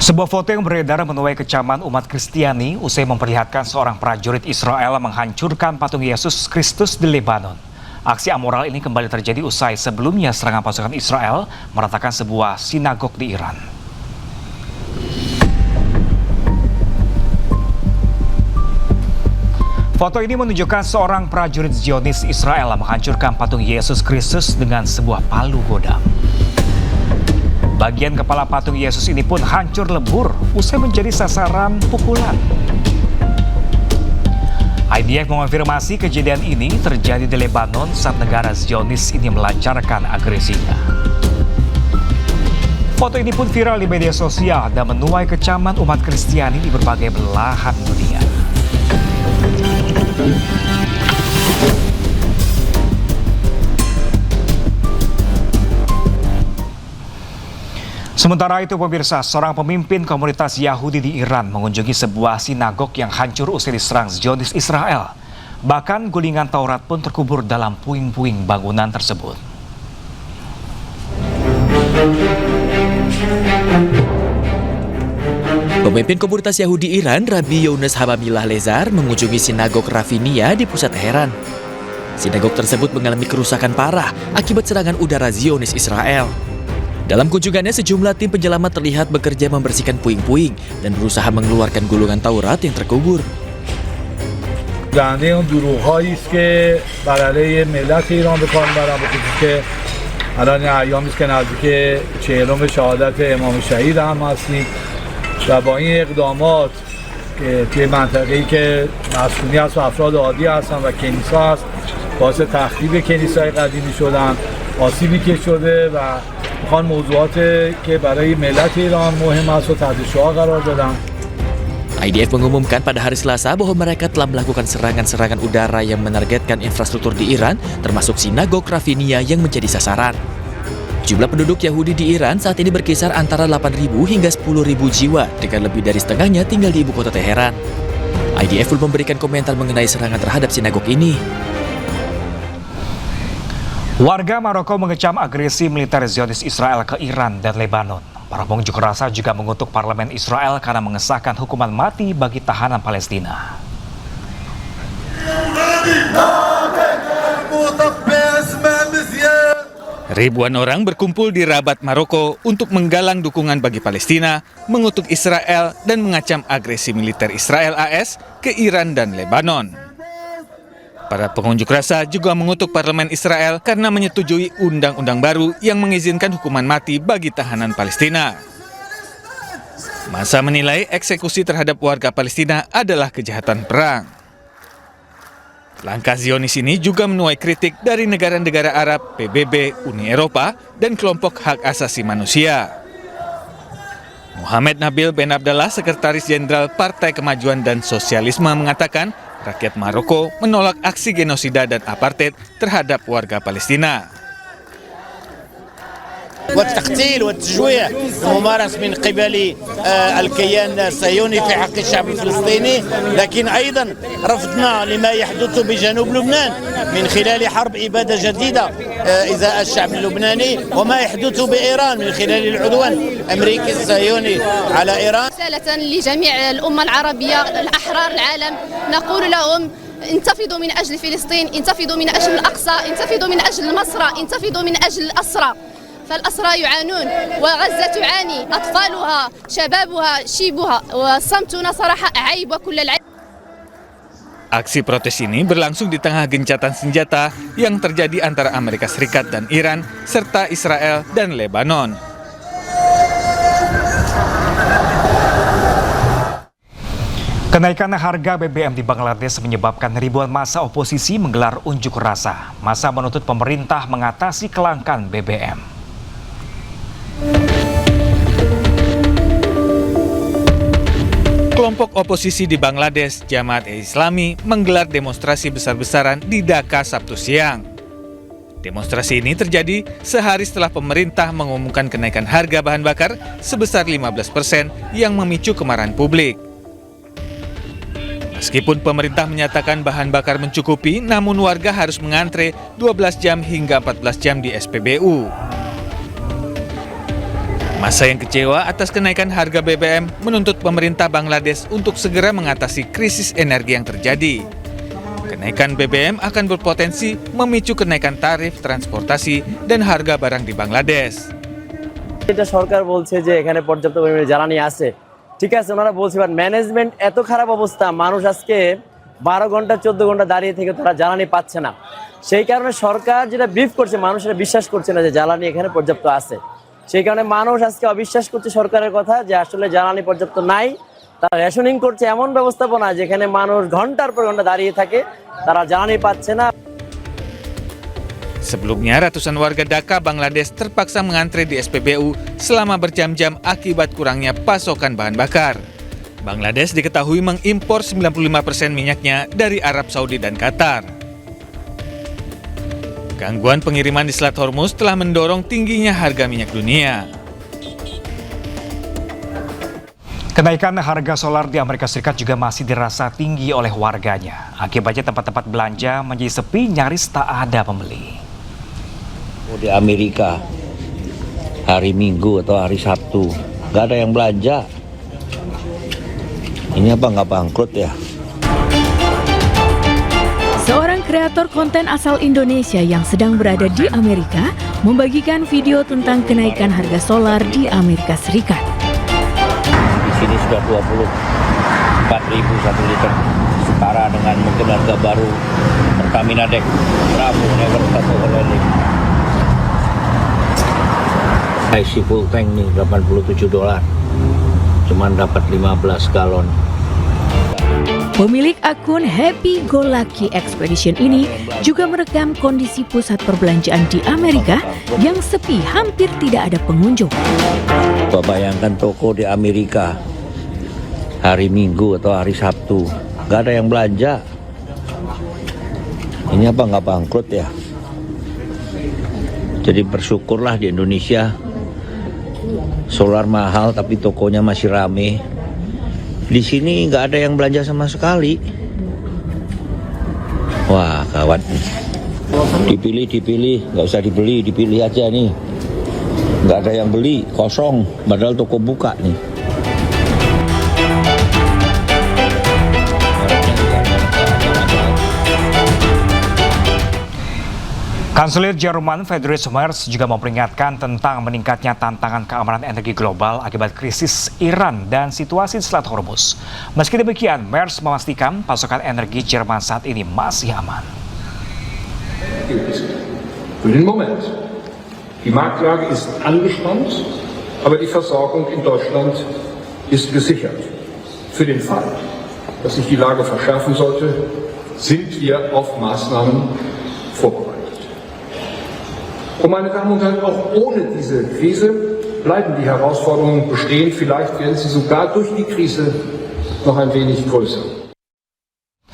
Sebuah foto yang beredar menuai kecaman umat Kristiani usai memperlihatkan seorang prajurit Israel menghancurkan patung Yesus Kristus di Lebanon. Aksi amoral ini kembali terjadi usai sebelumnya serangan pasukan Israel meratakan sebuah sinagog di Iran. Foto ini menunjukkan seorang prajurit Zionis Israel menghancurkan patung Yesus Kristus dengan sebuah palu godam. Bagian kepala patung Yesus ini pun hancur lebur usai menjadi sasaran pukulan. IDF mengonfirmasi kejadian ini terjadi di Lebanon saat negara Zionis ini melancarkan agresinya. Foto ini pun viral di media sosial dan menuai kecaman umat Kristiani di berbagai belahan dunia. Sementara itu pemirsa, seorang pemimpin komunitas Yahudi di Iran mengunjungi sebuah sinagog yang hancur usai diserang Zionis Israel. Bahkan gulingan Taurat pun terkubur dalam puing-puing bangunan tersebut. Pemimpin komunitas Yahudi Iran, Rabbi Younes Habamillah Lezar, mengunjungi sinagog Rafinia di pusat Teheran. Sinagog tersebut mengalami kerusakan parah akibat serangan udara Zionis Israel. Dalam kunjungannya, sejumlah tim penyelamat terlihat bekerja membersihkan puing-puing dan berusaha mengeluarkan gulungan Taurat yang terkubur. دنده اون دروغ‌هایی است که بر علیه ملت ایران به کار می‌برن به خصوص که الان ایامی است که نزدیک 40 شهادت امام شهید هم هستیم و با این اقدامات که توی منطقه‌ای که مسکونی است و افراد عادی هستن و کلیسا است باعث تخریب کلیسای قدیمی شدن، آسیبی که شده و میخوان موضوعات که برای ملت ایران مهم است و تحت شعار قرار دادن. IDF mengumumkan pada hari Selasa bahwa mereka telah melakukan serangan-serangan udara yang menargetkan infrastruktur di Iran, termasuk sinagog Rafinia yang menjadi sasaran. Jumlah penduduk Yahudi di Iran saat ini berkisar antara 8.000 hingga 10.000 jiwa, dengan lebih dari setengahnya tinggal di ibu kota Teheran. IDF belum memberikan komentar mengenai serangan terhadap sinagog ini. Warga Maroko mengecam agresi militer Zionis Israel ke Iran dan Lebanon. Para pengunjuk rasa juga mengutuk parlemen Israel karena mengesahkan hukuman mati bagi tahanan Palestina. Ribuan orang berkumpul di Rabat, Maroko untuk menggalang dukungan bagi Palestina, mengutuk Israel dan mengacam agresi militer Israel AS ke Iran dan Lebanon. Para pengunjuk rasa juga mengutuk parlemen Israel karena menyetujui undang-undang baru yang mengizinkan hukuman mati bagi tahanan Palestina. Massa menilai eksekusi terhadap warga Palestina adalah kejahatan perang. Langkah Zionis ini juga menuai kritik dari negara-negara Arab, PBB, Uni Eropa, dan kelompok hak asasi manusia. Mohamed Nabil Ben Abdallah, Sekretaris Jenderal Partai Kemajuan dan Sosialisme, mengatakan rakyat Maroko menolak aksi genosida dan apartheid terhadap warga Palestina. والتقتيل والتجويع ممارس من قبل الكيان الصهيوني في حق الشعب الفلسطيني، لكن أيضا رفضنا لما يحدث بجنوب لبنان من خلال حرب إبادة جديدة إزاء الشعب اللبناني وما يحدث بإيران من خلال العدوان الأمريكي الصهيوني على إيران. رسالة لجميع الأمة العربية الأحرار العالم نقول لهم: انتفضوا من أجل فلسطين، انتفضوا من أجل الأقصى، انتفضوا من أجل مصر، انتفضوا من أجل الأسرى. فالأسرى يعانون وغزة تعاني، أطفالها، شبابها، شيبها، وصمتنا صراحة عيب وكل العيب. Aksi protes ini berlangsung di tengah gencatan senjata yang terjadi antara Amerika Serikat dan Iran, serta Israel dan Lebanon. Kenaikan harga BBM di Bangladesh menyebabkan ribuan massa oposisi menggelar unjuk rasa. Massa menuntut pemerintah mengatasi kelangkaan BBM. Kelompok oposisi di Bangladesh, Jamaat Islami, menggelar demonstrasi besar-besaran di Dhaka Sabtu siang. Demonstrasi ini terjadi sehari setelah pemerintah mengumumkan kenaikan harga bahan bakar sebesar 15% yang memicu kemarahan publik. Meskipun pemerintah menyatakan bahan bakar mencukupi, namun warga harus mengantre 12 jam hingga 14 jam di SPBU. Massa yang kecewa atas kenaikan harga BBM menuntut pemerintah Bangladesh untuk segera mengatasi krisis energi yang terjadi. Kenaikan BBM akan berpotensi memicu kenaikan tarif transportasi dan harga barang di Bangladesh. এটা সরকার বলছে যে এখানে পর্যাপ্ত পরিমাণে জ্বালানি আছে, ঠিক আছে, ওনারা বলছে, বাট ম্যানেজমেন্ট এত খারাপ অবস্থা, মানুষ আজকে 12 ঘন্টা 14 ঘন্টা দাঁড়িয়ে থেকে তারা জ্বালানি পাচ্ছে না। সেই কারণে সরকার যেটা ব্রিফ করছে, মানুষেরা বিশ্বাস করছে না যে জ্বালানি এখানে পর্যাপ্ত আছে। সেই কারণে মানুষ আজকে অবিশ্বাস করছে সরকারের কথা যে আসলে জ্বালানি পর্যাপ্ত নাই। তারা রেশনিং করছে, এমন ব্যবস্থাপনা যেখানে মানুষ ঘন্টার পর ঘন্টা দাঁড়িয়ে থাকে, তারা জ্বালানি পাচ্ছে না। Sebelumnya, ratusan warga Dhaka, Bangladesh terpaksa mengantre di SPBU selama berjam-jam akibat kurangnya pasokan bahan bakar. Bangladesh diketahui mengimpor 95% minyaknya dari Arab Saudi dan Qatar. Gangguan pengiriman di Selat Hormuz telah mendorong tingginya harga minyak dunia. Kenaikan harga solar di Amerika Serikat juga masih dirasa tinggi oleh warganya. Akibatnya tempat-tempat belanja menjadi sepi, nyaris tak ada pembeli. Di Amerika hari Minggu atau hari Sabtu nggak ada yang belanja. Ini apa nggak bangkrut ya? Seorang kreator konten asal Indonesia yang sedang berada di Amerika membagikan video tentang kenaikan harga solar di Amerika Serikat. Di sini sudah 24.000 1 liter, setara dengan mungkin harga baru Pertamina Dex Bravo Never Satu Holiday. Isi full tank nih $87, cuman dapat 15 galon. Pemilik akun Happy Go Lucky Expedition ini juga merekam kondisi pusat perbelanjaan di Amerika yang sepi, hampir tidak ada pengunjung. Coba bayangkan toko di Amerika hari Minggu atau hari Sabtu nggak ada yang belanja. Ini apa nggak bangkrut ya? Jadi bersyukurlah di Indonesia solar mahal tapi tokonya masih rame. Di sini nggak ada yang belanja sama sekali. Wah, kawan. Dipilih, nggak usah dibeli, dipilih aja nih. Nggak ada yang beli, kosong. Padahal toko buka nih. Kanselir Jerman Friedrich Merz juga memperingatkan tentang meningkatnya tantangan keamanan energi global akibat krisis Iran dan situasi di Selat Hormuz. Meski demikian, Merz memastikan pasokan energi Jerman saat ini masih aman. Für den Moment. Die Marktlage ist angespannt, aber die Versorgung in Deutschland ist gesichert. Für den Fall, dass sich die Lage verschärfen sollte, sind wir auf Maßnahmen vorbereitet. Und meine Damen und Herren, auch ohne diese Krise bleiben die Herausforderungen bestehen. Vielleicht werden sie sogar durch die Krise noch ein wenig größer.